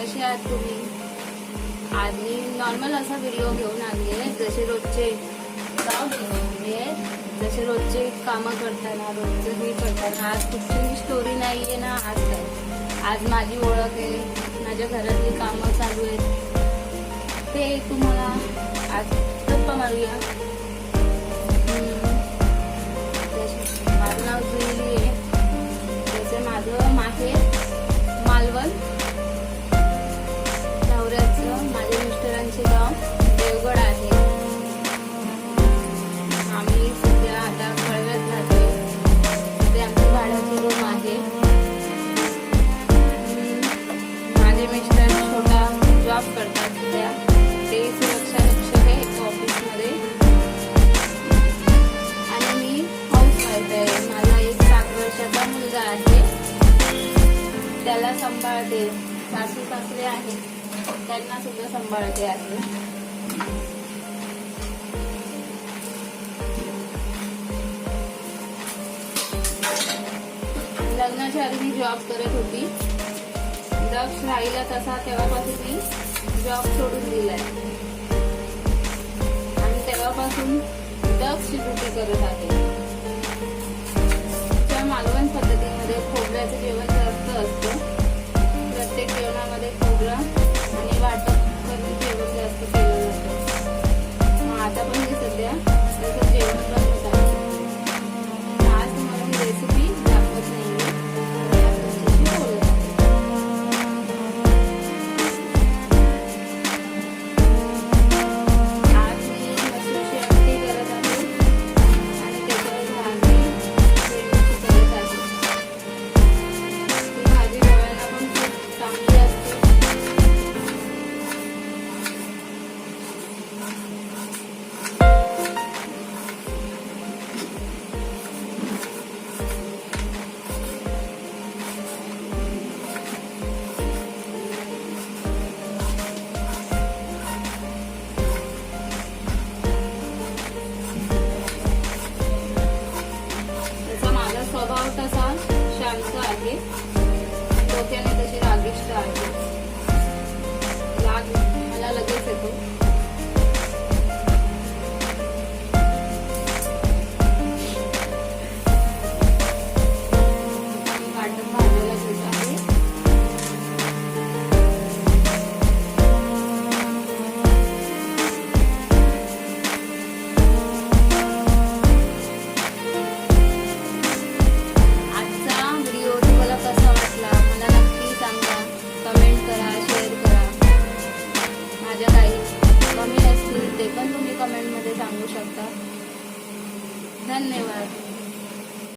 कसे आहात तुम्ही? आज मी नॉर्मल असा व्हिडिओ घेऊन आली आहे, जसे रोजचे जसे रोजचे कामं करताना रोजचं हे करताना. आज कुठलीही स्टोरी नाही आहे ना. आज माझी ओळख आहे, माझ्या घरातली कामं चालू आहेत, ते तुम्हाला आज गप्पा मारूया. माझं नाव जुईली आहे. जसे माझं माहेर मालवण, नवऱ्याचं माझ्या मिस्टरांचे गाव देवगड आहे. आम्ही सध्या आता कळव्यात राहतोय. सध्या आमची भाड्याची रूम आहे. माझे मिस्टर छोटा जॉब करतात सध्या, ते सुरक्षा रक्षक आहे एका ऑफिसमध्ये. आणि मी हाऊसवाईफ आहे. माझा एक 7 वर्षाचा मुलगा आहे, त्याला सांभाळते. सासू सासरे आहेत, त्यांना सुद्धा सांभाळते आहे. लग्नाच्या आधी मी जॉब करत होती. दक्ष राहिला तसा तेव्हापासून मी जॉब सोडून दिलाय आणि तेव्हापासून दक्ष ड्युटी करत आहे. मालवण पद्धतीमध्ये खोबऱ्याचं जेवण जास्त असतं. प्रत्येक जेवणामध्ये खोबरं आणि वाटप करून जेवण जास्त केलं जातं. मग आता पण मी सध्या तसं जेवण बनवत आहे. आज तुम्हाला मी रेसिपी दाखवत नाहीये, तुमच्याशी बोलत आहे. आज मी मसूरची आमटी करत आहे आणि त्याच्यावर भाजी भेंडीची करत आहे. ही भाजी डोळ्यांना पण खूप चांगली असते. तसा माझा स्वभाव तसा शांत आहे, डोक्याने तशी रागिष्ट आहे. राग मला लगेच येतो. मी वाटण भाजायला घेत आहे. आजचा व्हिडिओ तुम्हाला कसा वाटला मला नक्की सांगा. कमेंट करा, शेअर करा. माझ्या काही कमी असतील ते पण तुम्ही कमेंटमध्ये सांगू शकता. धन्यवाद.